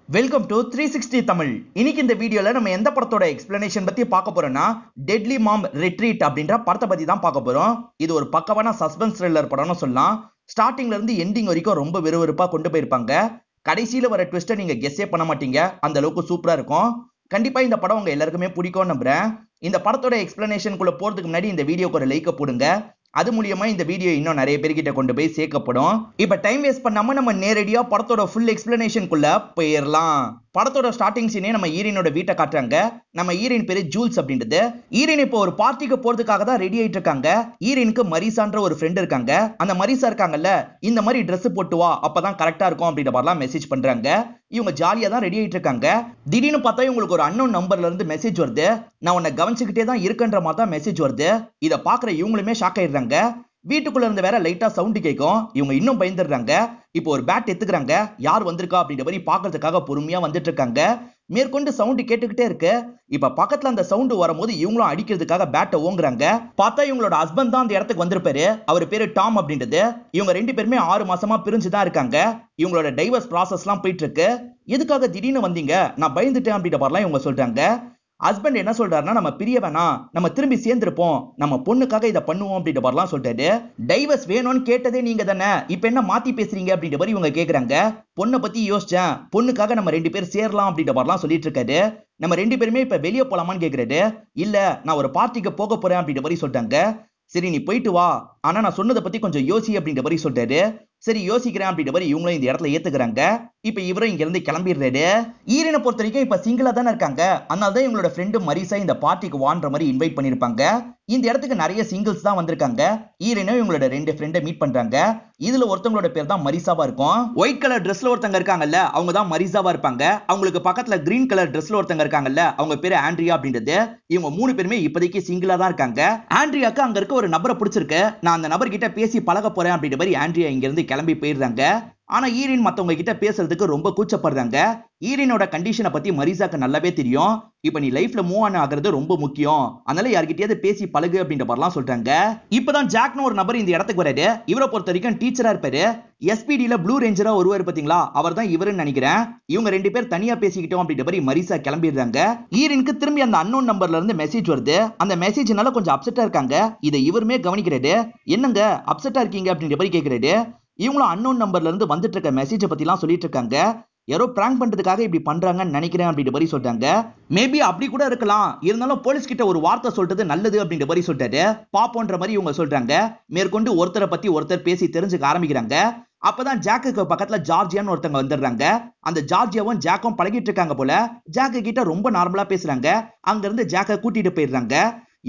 Welcome to 360 Tamil. இன்னைக்கு இந்த வீடியோல நம்ம எந்த படத்தோட எக்ஸ்பிளனேஷன் பத்தி பார்க்க போறோம்னா டெட்லி மாம் ரிட்ரீட் அப்படின்ற படத்தை பத்தி தான் பார்க்க போறோம். இது ஒரு பக்கவான சஸ்பென்ஸ் த்ரில்லர் படம்னு சொல்லலாம். ஸ்டார்டிங்ல இருந்து எண்டிங் வரைக்கும் ரொம்ப விறுவிறுப்பா கொண்டு போயிருப்பாங்க. கடைசியில வர ட்விஸ்ட்டை நீங்க கெஸ்ஸே பண்ண மாட்டீங்க, அந்த அளவுக்கு சூப்பரா இருக்கும். கண்டிப்பா இந்த படம் உங்க எல்லாருக்குமே பிடிக்கும் நம்புறேன். இந்த படத்தோட எக்ஸ்பிளனேஷனுக்குள்ள போறதுக்கு முன்னாடி இந்த வீடியோக்கு ஒரு லைக் போடுங்க. அது மூலியமா இந்த வீடியோ இன்னும் நிறைய பேர்கிட்ட கொண்டு போய் சேர்க்கப்படும். இப்ப டைம் வேஸ்ட் பண்ணாம நம்ம நேரடியா படத்தோட ஃபுல் எக்ஸ்பிளனேஷனுக்குள்ள போயிடலாம். படத்தோட ஸ்டார்டிங் சீனே நம்ம ஈரினோட வீட்டை காட்டுறாங்க. நம்ம ஈரின் பேரு ஜூல்ஸ் அப்படின்றது. ஈரின் இப்போ ஒரு பார்ட்டிக்கு போறதுக்காக தான் ரெடி ஆயிட்டு இருக்காங்க. ஈரினுக்கு மரிசான்ற ஒரு ஃப்ரெண்ட் இருக்காங்க. அந்த மரிசா இருக்காங்கல்ல, இந்த மாதிரி Dress போட்டு வா அப்பதான் கரெக்டா இருக்கும் அப்படின்ற மாதிரிலாம் மெசேஜ் பண்றாங்க. இவங்க ஜாலியா தான் ரெடி ஆயிட்டு இருக்காங்க. திடீர்னு பார்த்தா இவங்களுக்கு ஒரு அன்னோன் நம்பர்ல இருந்து மெசேஜ் வருது. நான் உன்னை கவனிச்சுக்கிட்டே தான் இருக்கன்ற மாதிரி தான் மெசேஜ் வருது. இதை பாக்குற இவங்களுமே ஷாக் ஆயிடுறாங்க. வீட்டுக்குள்ள இருந்து வேற லைட்டா சவுண்ட் கேட்கும். இவங்க இன்னும் பயந்துடுறாங்க. இப்போ ஒரு பேட் எடுத்துக்கிறாங்க. யார் வந்திருக்கா அப்படின்ற மாதிரி பாக்குறதுக்காக பொறுமையா வந்துட்டு இருக்காங்க. மேற்கொண்டு சவுண்ட் கேட்டுக்கிட்டே இருக்கு. இப்ப பக்கத்துல அந்த சவுண்ட் வரும்போது இவங்களும் அடிக்கிறதுக்காக பேட்டை ஓங்குறாங்க. பார்த்தா இவங்களோட ஹஸ்பண்ட் தான் அந்த இடத்துக்கு வந்திருப்பாரு. அவர் பேரு டாம் அப்படின்றது. இவங்க ரெண்டு பேருமே 6 மாசமா பிரிஞ்சுதான் இருக்காங்க. இவங்களோட டைவர்ஸ் ப்ராசஸ் எல்லாம் போயிட்டு இருக்கு. எதுக்காக திடீர்னு வந்தீங்க, நான் பயந்துட்டேன் அப்படின்ற மாதிரிலாம் இவங்க சொல்றாங்க. ஹஸ்பண்ட் என்ன சொல்றாருன்னா, நம்ம பிரிய வேணாம், நம்ம திரும்பி சேர்ந்திருப்போம், நம்ம பொண்ணுக்காக இதை பண்ணுவோம் அப்படின்ற மாதிரிலாம் சொல்லிட்டாரு. டைவர்ஸ் வேணும்னு கேட்டதே நீங்க தானே, இப்ப என்ன மாத்தி பேசுறீங்க அப்படின்ற மாதிரி இவங்க கேக்குறாங்க. பொண்ணை பத்தி யோசிச்சேன், பொண்ணுக்காக நம்ம ரெண்டு பேர் சேரலாம் அப்படின்ற மாதிரிலாம் சொல்லிட்டு இருக்காரு. நம்ம ரெண்டு பேருமே இப்ப வெளியே போலாமான்னு கேக்குறாரு. இல்ல, நான் ஒரு பார்ட்டிக்கு போக போறேன் அப்படின்ற மாதிரி சொல்றாங்க. சரி நீ போயிட்டு வா, ஆனா நான் சொன்னதை பத்தி கொஞ்சம் யோசி அப்படின்ற மாதிரி சொல்றாரு. சரி யோசிக்கிறேன் அப்படின்ற மாதிரி இவங்களும் இந்த இடத்துல ஏத்துக்கிறாங்க. இப்ப இவரும் இங்க இருந்து கிளம்பிடுறாரு. ஈரனை பொறுத்த வரைக்கும் இப்ப சிங்கிளா தானே இருக்காங்க. அதனாலதான் இவங்களோட ஃப்ரெண்டு மரிசா இந்த பார்ட்டிக்கு வான்ற மாதிரி இன்வைட் பண்ணிருப்பாங்க. இந்த இடத்துக்கு நிறைய சிங்கிள்ஸ் தான் வந்திருக்காங்க. ஈரனும் இவங்களோட ரெண்டு ஃப்ரெண்டை மீட் பண்றாங்க. இதுல ஒருத்தவங்களோட பேர் தான் மரிசாவா இருக்கும். ஒயிட் கலர் ட்ரெஸ்ல ஒருத்தங்க இருக்காங்கல்ல, அவங்க தான் மரிசாவா இருப்பாங்க. அவங்களுக்கு பக்கத்துல கிரீன் கலர் ட்ரெஸ்ல ஒருத்தங்க இருக்காங்கல்ல, அவங்க பேரு ஆண்ட்ரியா அப்படின்றது. இவங்க 3 பேருமே இப்போதைக்கு சிங்கிளா தான் இருக்காங்க. ஆண்ட்ரியாக்கு அங்க இருக்க ஒரு நபரை பிடிச்சிருக்கு. நான் அந்த நபர் கிட்ட பேசி பழக போறேன் அப்படின்ற மாதிரி ஆண்ட்ரியா இங்க இருந்து கிளம்பி போயிடுறாங்க. ஆனா ஈரின் மத்தவங்க கிட்ட பேசுறதுக்கு ரொம்ப கூச்சப்படுறாங்க. ஈரினோட கண்டிஷனை பத்தி மரிசாக்கு நல்லாவே தெரியும். இப்ப நீ லைஃப்ல மூவ் ஆன் ஆகிறது ரொம்ப முக்கியம், அதனால யார்கிட்டயாவது பேசி பழகு அப்படின்ற மாதிரிலாம் சொல்றாங்க. இப்பதான் ஜாக்னு ஒரு நபர் இந்த இடத்துக்கு வராரு. இவரை பொறுத்த வரைக்கும் டீச்சரா இருப்பாரு. எஸ்பிடில ப்ளூ ரேஞ்சரா ஒருவர் பாத்தீங்களா, அவர் தான் இவருன்னு நினைக்கிறேன். இவங்க ரெண்டு பேர் தனியா பேசிக்கிட்டோம் அப்படின்ற மாதிரி மரிசா கிளம்பிடுறாங்க. ஈரினுக்கு திரும்பி அந்த அன்னோன் நம்பர்ல இருந்து மெசேஜ் வருது. அந்த மெசேஜ்னால கொஞ்சம் அப்செட்டா இருக்காங்க. இதை இவருமே கவனிக்கிறாரு. என்னங்க அப்செட்டா இருக்கீங்க அப்படின்ற மாதிரி கேக்குறாரு. இவங்களும் அன்னோன் நம்பர்ல இருந்து வந்துட்டு இருக்க மெசேஜை பத்தி எல்லாம் சொல்லிட்டு இருக்காங்க. யாரோ பிராங்க் பண்றதுக்காக இப்படி பண்றாங்கன்னு நினைக்கிறேன் அப்படின்ற மாதிரி சொல்றாங்க. மேபி அப்படி கூட இருக்கலாம், இருந்தாலும் போலீஸ் கிட்ட ஒரு வார்த்தை சொல்றது நல்லது அப்படின்ற மாதிரி சொல்லிட்டாரு. பாப்போன்ற மாதிரி இவங்க சொல்றாங்க. மேற்கொண்டு ஒருத்தரை பத்தி ஒருத்தர் பேசி தெரிஞ்சுக்க ஆரம்பிக்கிறாங்க. அப்பதான் ஜாக்குக்கு பக்கத்துல ஜார்ஜியான்னு ஒருத்தங்க வந்துடுறாங்க. அந்த ஜார்ஜியாவும் ஜாக்கும் பழகிட்டு இருக்காங்க போல. ஜாக்கு கிட்ட ரொம்ப நார்மலா பேசுறாங்க. அங்க இருந்து ஜாக்க கூட்டிட்டு போயிடுறாங்க.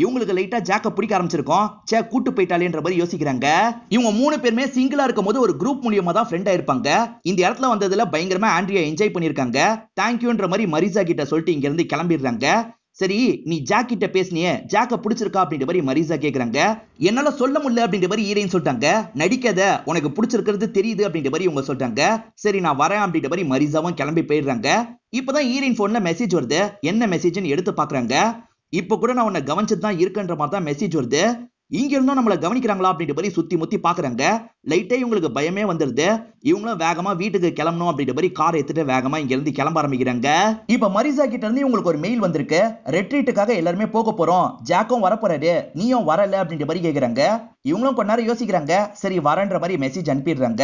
இவங்களுக்கு லைட்டா ஜாக்க பிடிக்க ஆரம்பிச்சிருக்கோம். சே கூட்டு போயிட்டாலேன்ற மாதிரி யோசிக்கிறாங்க. இவங்க 3 பேருமே சிங்கிளா இருக்கும்போது ஒரு குரூப் மூலியமா தான் ஃப்ரெண்ட் ஆயிருப்பாங்க. இந்த இடத்துல வந்ததுல பயங்கரமா ஆண்ட்ரியா என்ஜாய் பண்ணிருக்காங்க. தேங்க்யூன்ற மாதிரி மரிசா கிட்ட சொல்லிட்டு இங்க இருந்து கிளம்பிடுறாங்க. சரி நீ ஜாக் கிட்ட பேசினியே, ஜாக்க பிடிச்சிருக்கா அப்படின்ற மாதிரி மரிசா கேக்குறாங்க. என்னால சொல்ல முடியல அப்படின்ற மாதிரி ஈரன் சொல்லிட்டாங்க. நடிக்காத, உனக்கு பிடிச்சிருக்கிறது தெரியுது அப்படின்ற மாதிரி இவங்க சொல்றாங்க. சரி நான் வரேன் அப்படின்ற மாதிரி மரிசாவும் கிளம்பி போயிடுறாங்க. இப்பதான் ஈரன் போன்ல மெசேஜ் வருது. என்ன மெசேஜ்னு எடுத்து பாக்குறாங்க. இப்ப கூட நான் உன்னை கவனிச்சுட்டு தான் இருக்கன்ற மாதிரி தான் மெசேஜ் வருது. இங்க இருந்தும் நம்மள கவனிக்கிறாங்களா அப்படின்ற மாதிரி சுத்தி முத்தி பாக்குறாங்க. லைட்டே இவங்களுக்கு பயமே வந்துருது. இவங்களும் வேகமா வீட்டுக்கு கிளம்பணும் அப்படின்ற மாதிரி கார் எடுத்துட்டு வேகமா இங்க இருந்து கிளம்ப ஆரம்பிக்கிறாங்க. இப்ப மரிசா கிட்ட இருந்து இவங்களுக்கு ஒரு மெயில் வந்திருக்கு. ரெட்ரீட்டுக்காக எல்லாருமே போக போறோம், ஜாக்கும் வரப்போறாரு, நீயும் வரல அப்படின்ற மாதிரி கேக்குறாங்க. இவங்களும் கொஞ்ச நேரம் யோசிக்கிறாங்க. சரி வரன்ற மாதிரி மெசேஜ் அனுப்பிடுறாங்க.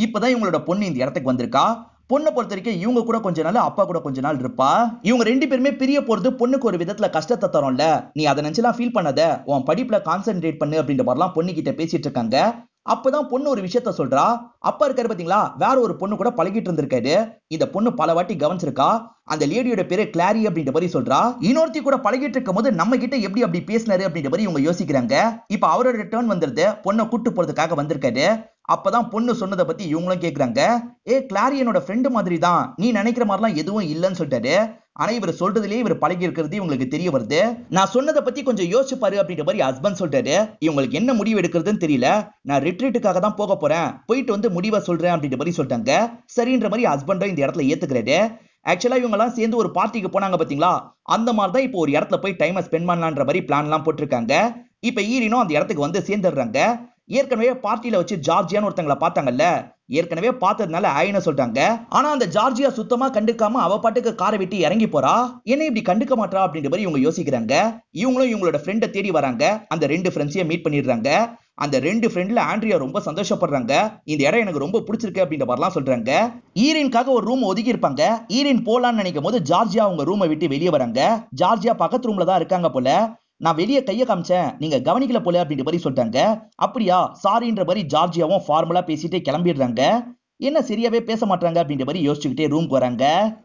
இப்பதான் இவங்களோட பொண்ணு இந்த இடத்துக்கு வந்திருக்கா. பொண்ணை பொறுத்த வரைக்கும் இவங்க கூட கொஞ்ச நாள், அப்பா கூட கொஞ்ச நாள் இருப்பா. இவங்க ரெண்டு பேருமே பிரிய போறது பொண்ணுக்கு ஒரு விதத்துல கஷ்டத்தை தரும்ல, நீ அதை நினைச்சலாம் ஃபீல் பண்ணாத, உன் படிப்புல கான்சென்ட்ரேட் பண்ணு அப்படின்ற மாதிரிலாம் பொண்ணு கிட்ட பேசிட்டு இருக்காங்க. அப்பதான் பொண்ணு ஒரு விஷயத்த சொல்றா. அப்பா இருக்காரு பாத்தீங்களா, வேற ஒரு பொண்ணு கூட பழகிட்டு இருந்திருக்காரு. இந்த பொண்ணு பல வாட்டி கவனிச்சிருக்கா. அந்த லேடியோட பேரு கிளாரி அப்படின்ற மாதிரி சொல்றா. இன்னொருத்தி கூட பழகிட்டு இருக்கும் போது நம்ம கிட்ட எப்படி அப்படி பேசினாரு அப்படின்ற மாதிரி இவங்க யோசிக்கிறாங்க. இப்ப அவரோட டர்ன் வந்துருது. பொண்ணை கூட்டு போறதுக்காக வந்திருக்காரு. அப்பதான் பொண்ணு சொன்னதை பத்தி இவங்களும் கேக்குறாங்க. கிளாரி என்னோட ஃப்ரெண்டு மாதிரி தான், நீ நினைக்கிற மாதிரிலாம் எதுவும் இல்லைன்னு சொல்லிட்டாரு. ஆனா இவர் சொல்றதுலயே இவர் பழகி இருக்கிறது இவங்களுக்கு தெரிய வருது. நான் சொன்னதை பத்தி கொஞ்சம் யோசிச்சு பாரு அப்படின்ற மாதிரி ஹஸ்பண்ட் சொல்றாரு. இவங்களுக்கு என்ன முடிவு எடுக்கிறதுன்னு தெரியல. நான் ரிட்ரீட்டுக்காக தான் போக போறேன், போயிட்டு வந்து முடிவை சொல்றேன் அப்படின்ற மாதிரி சொல்லிட்டாங்க. சரின்ற மாதிரி ஹஸ்பண்டும் இந்த இடத்துல ஏத்துக்கிறாரு. ஆக்சுவலா இவங்க எல்லாம் சேர்ந்து ஒரு பார்ட்டிக்கு போனாங்க பாத்தீங்களா, அந்த மாதிரி தான் இப்போ ஒரு இடத்துல போய் டைமை ஸ்பெண்ட் பண்ணலான்ற மாதிரி பிளான் எல்லாம் போட்டிருக்காங்க. இப்ப ஈரினும் அந்த இடத்துக்கு வந்து சேர்ந்துடுறாங்க. ஏற்கனவே பார்ட்டியில வச்சு ஜார்ஜியான்னு ஒருத்தங்களை பார்த்தாங்கல்ல, ஏற்கனவே பார்த்ததுனால ஆயின சொல்றாங்க. ஆனா அந்த ஜார்ஜியா சுத்தமா கண்டுக்காம அவ பாட்டுக்கு காரை விட்டு இறங்கி போறா. என்ன இப்படி கண்டுக்க மாட்டா அப்படின்ற மாதிரி இவங்க யோசிக்கிறாங்க. இவங்களும் இவங்களோட ஃப்ரெண்டை தேடி வராங்க. அந்த 2 ஃப்ரெண்ட்ஸையும் மீட் பண்ணிடுறாங்க. அந்த 2 ஃப்ரெண்ட்ல ஆண்ட்ரியா ரொம்ப சந்தோஷப்படுறாங்க. இந்த இடம் எனக்கு ரொம்ப பிடிச்சிருக்கு அப்படின்ற மாதிரிலாம் சொல்றாங்க. ஈரின்காக ஒரு ரூம் ஒதுக்கி இருப்பாங்க. ஈரின் போலான்னு நினைக்கும் போது ஜார்ஜியா அவங்க ரூமை விட்டு வெளியே வராங்க. ஜார்ஜியா பக்கத்து ரூம்ல தான் இருக்காங்க போல. நான் வெளியே கைய காமிச்சேன், நீங்க கவனிக்கல போல அப்படின்ற மாதிரி சொல்றாங்க. அப்படியா, சாரின்ற மாதிரி ஜார்ஜியாவும் ஃபார்மலா பேசிட்டு கிளம்பிடுறாங்க. என்ன சரியாவே பேச மாட்டாங்க அப்படின்ற மாதிரி யோசிச்சுக்கிட்டே ரூம்க்கு வராங்க.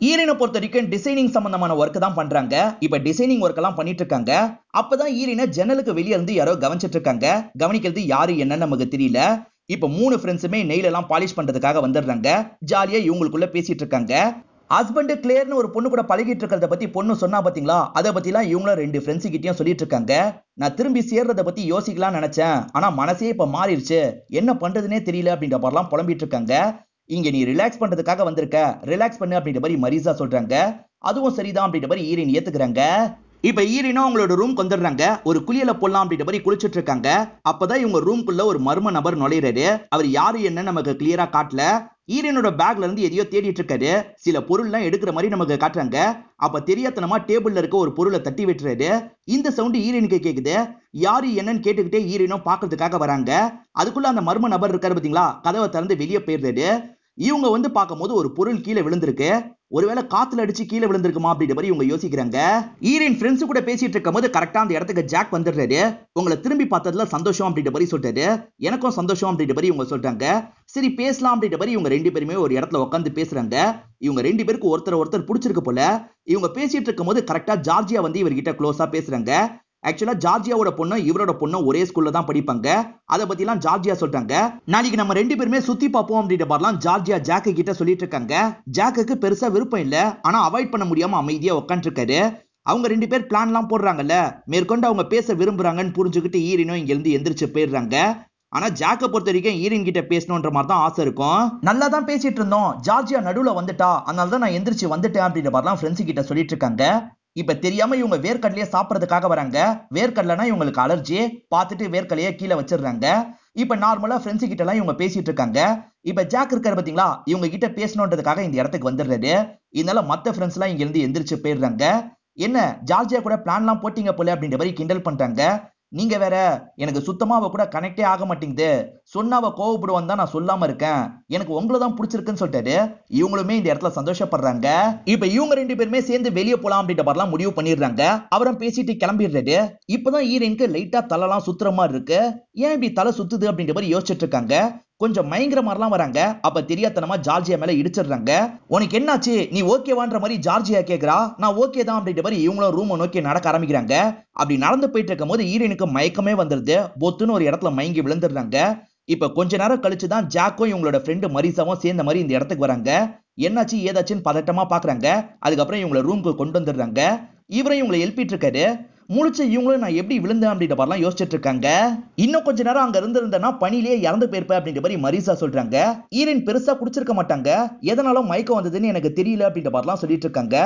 ஈரினை பொறுத்த வரைக்கும் டிசைனிங் சம்பந்தமான ஒர்க் தான் பண்றாங்க. இப்ப டிசைனிங் ஒர்க் எல்லாம் பண்ணிட்டு இருக்காங்க. அப்பதான் ஈரினை ஜன்னலுக்கு வெளியே இருந்து யாரோ கவனிச்சிட்டு இருக்காங்க. கவனிக்கிறது யாரு என்னன்னு நமக்கு தெரியல. இப்ப 3 ஃப்ரெண்ட்ஸுமே நெயில் எல்லாம் பாலிஷ் பண்றதுக்காக வந்துடுறாங்க. ஜாலியா இவங்களுக்குள்ள பேசிட்டு இருக்காங்க. ஹஸ்பண்ட் கிளேர்னு ஒரு பொண்ணு கூட பழகிட்டு இருக்கிறத பத்தி பொண்ணு சொன்னா பாத்தீங்களா, அதை பத்திலாம் இவங்களும் 2 ஃப்ரெண்ட்ஸ் கிட்டயும் சொல்லிட்டு இருக்காங்க. நான் திரும்பி சேர்றத பத்தி யோசிக்கலாம் நினைச்சேன், ஆனா மனசே இப்ப மாறிடுச்சு, என்ன பண்றதுனே தெரியல அப்படின்ற மாதிரிலாம் புலம்பிட்டு இருக்காங்க. இங்க நீ ரிலாக்ஸ் பண்றதுக்காக வந்திருக்க, ரிலாக்ஸ் பண்ணு அப்படின்ற மாதிரி மரிசா சொல்றாங்க. அதுவும் சரிதான் அப்படின்ற மாதிரி ஈரின் ஏத்துக்கிறாங்க. இப்ப ஈரினும் அவங்களோட ரூம்க்கு வந்துடுறாங்க. ஒரு குளியல போடலாம் அப்படின்ற மாதிரி குளிச்சுட்டு இருக்காங்க. அப்பதான் இவங்க ரூம்குள்ள ஒரு மர்ம நபர் நுழையிறாரு. அவர் யாரு என்ன நமக்கு கிளியரா காட்டல. ஈரனோட பேக்ல இருந்து எதையோ தேடிட்டு இருக்காரு. சில பொருள்லாம் எடுக்கிற மாதிரி நமக்கு காட்டுறாங்க. அப்ப தெரியாதனமா டேபிள்ல இருக்க ஒரு பொருளை தட்டி விட்டுறாரு. இந்த சவுண்ட் ஈரனுக்கு கேக்குது. யாரு என்னன்னு கேட்டுக்கிட்டே ஈரனும் பாக்குறதுக்காக வராங்க. அதுக்குள்ள அந்த மர்ம நபர் இருக்காரு பாத்தீங்களா, கதவை திறந்து வெளியே போயிடுறாரு. இவங்க வந்து பார்க்கும்போது ஒரு பொருள் கீழே விழுந்திருக்கு. ஒருவேளை காத்துல அடிச்சு கீழே விழுந்திருக்குமா அப்படின்ற மாதிரி இவங்க யோசிக்கிறாங்க. ஈரின் ஃப்ரெண்ட்ஸ் கூட பேசிட்டு இருக்கும் போது கரெக்டா அந்த இடத்துக்கு ஜாக் வந்துடுறாரு. உங்களை திரும்பி பார்த்ததுல சந்தோஷம் அப்படின்ற மாதிரி சொல்றாரு. எனக்கும் சந்தோஷம் அப்படின்ற மாதிரி இவங்க சொல்றாங்க. சரி பேசலாம் அப்படின்ற மாதிரி இவங்க 2 பேருமே ஒரு இடத்துல உட்காந்து பேசுறாங்க. இவங்க 2 பேருக்கு ஒருத்தர் பிடிச்சிருக்கு போல. இவங்க பேசிட்டு இருக்கும் போது கரெக்டா ஜார்ஜியா வந்து இவர்கிட்ட க்ளோஸா பேசுறாங்க. ஆக்சுவலா ஜார்ஜியாவோட பொண்ணு இவரோட பொண்ணு ஒரே ஸ்கூல்ல தான் படிப்பாங்க. அதை பத்தி எல்லாம் ஜார்ஜியா சொல்றாங்க. நாளைக்கு நம்ம 2 பேருமே சுத்தி பார்ப்போம் அப்படின்ற மாதிரிலாம் ஜார்ஜியா ஜாக்கு கிட்ட சொல்லிட்டு இருக்காங்க. ஜாக்குக்கு பெருசா விருப்பம் இல்ல, ஆனா அவாய்ட் பண்ண முடியாம அமைதியா உட்காந்து இருக்காரு. அவங்க 2 பேர் பிளான் எல்லாம் போடுறாங்கல்ல, மேற்கொண்டு அவங்க பேச விரும்புறாங்கன்னு புரிஞ்சுக்கிட்டு ஈரினும் இங்க இருந்து எந்திரிச்சு போயிடுறாங்க. ஆனா ஜாக்க பொறுத்த வரைக்கும் ஈரின் கிட்ட பேசணும்ன்ற மாதிரி தான் ஆசை இருக்கும். நல்லா தான் பேசிட்டு இருந்தோம், ஜார்ஜியா நடுவுல வந்துட்டா, அதனாலதான் நான் எந்திரிச்சு வந்துட்டேன் அப்படின்ற மாதிரிலாம் ஃப்ரெண்ட்ஸ் கிட்ட சொல்லிட்டு இருக்காங்க. இப்ப தெரியாம இவங்க வேர்க்கடலையே சாப்பிடறதுக்காக வராங்க. வேர்க்கடலைனா இவங்களுக்கு அலர்ஜி. பார்த்துட்டு வேர்க்கடலையே கீழே வச்சிடுறாங்க. இப்ப நார்மலா ஃப்ரெண்ட்ஸ் கிட்ட எல்லாம் இவங்க பேசிட்டு இருக்காங்க. இப்ப ஜாக் இருக்காரு பாத்தீங்களா, இவங்க கிட்ட பேசணுன்றதுக்காக இந்த இடத்துக்கு வந்துடுறாரு. இதனால மத்த ஃப்ரெண்ட்ஸ் எல்லாம் இங்க இருந்து எந்திரிச்சு போயிடுறாங்க. என்ன ஜார்ஜியா கூட பிளான் எல்லாம் போட்டீங்க போல அப்படின்ற மாதிரி கிண்டல் பண்றாங்க. நீங்க வேற, எனக்கு சுத்தமா அவ கூட கனெக்டே ஆக மாட்டேங்குது, சொன்னா அவ கோவப்படுவான்னு தான் நான் சொல்லாம இருக்கேன், எனக்கு உங்களை தான் பிடிச்சிருக்குன்னு சொல்லிட்டாரு. இவங்களுமே இந்த இடத்துல சந்தோஷப்படுறாங்க. இப்ப இவங்க 2 பேருமே சேர்ந்து வெளியே போலாம் அப்படின்ற மாதிரிலாம் முடிவு பண்ணிடுறாங்க. அவரும் பேசிட்டு கிளம்பிடுறாரு. இப்பதான் ஈரனுக்கு லைட்டா தலைலாம் சுத்துற மாதிரி இருக்கு. ஏன் இப்படி தலை சுத்துது அப்படின்ற மாதிரி யோசிச்சுட்டு இருக்காங்க. கொஞ்சம் மயங்கிற மாதிரிலாம் வராங்க. அப்ப தெரியாதனமா ஜார்ஜியா மேல இடிச்சிடுறாங்க. உனக்கு என்னாச்சு, நீ ஓகேவான்ற மாதிரி ஜார்ஜியா கேக்குறா. நான் ஓகே தான் அப்படின்ற மாதிரி இவங்களும் ரூமை நோக்கி நடக்க ஆரம்பிக்கிறாங்க. அப்படி நடந்து போயிட்டு இருக்கும் போது ஈரனுக்கு மயக்கமே வந்துருது. பொத்துன்னு ஒரு இடத்துல மயங்கி விழுந்துடுறாங்க. இப்ப கொஞ்ச நேரம் கழிச்சுதான் ஜாக்கும் இவங்களோட ஃப்ரெண்டு மரிசாவும் சேர்ந்த மாதிரி இந்த இடத்துக்கு வராங்க. என்னாச்சு ஏதாச்சுன்னு பதட்டமா பாக்குறாங்க. அதுக்கப்புறம் இவங்களை ரூமுக்கு கொண்டு வந்துடுறாங்க. இவரும் இவங்களை எழுப்பிட்டு இருக்காரு. முழிச்ச இவங்களும் நான் எப்படி விழுந்தேன் அப்படின்ற மாதிரிலாம் யோசிச்சுட்டு இருக்காங்க. இன்னும் கொஞ்ச நேரம் அங்க இருந்திருந்தேன்னா பனிலேயே இறந்து போயிருப்பேன் அப்படின்ற மாதிரி மரிசா சொல்றாங்க. ஈரன் பெருசா குடிச்சிருக்க மாட்டாங்க, எதனாலும் மயக்கம் வந்ததுன்னு எனக்கு தெரியல அப்படின்ற மாதிரிலாம் சொல்லிட்டு இருக்காங்க.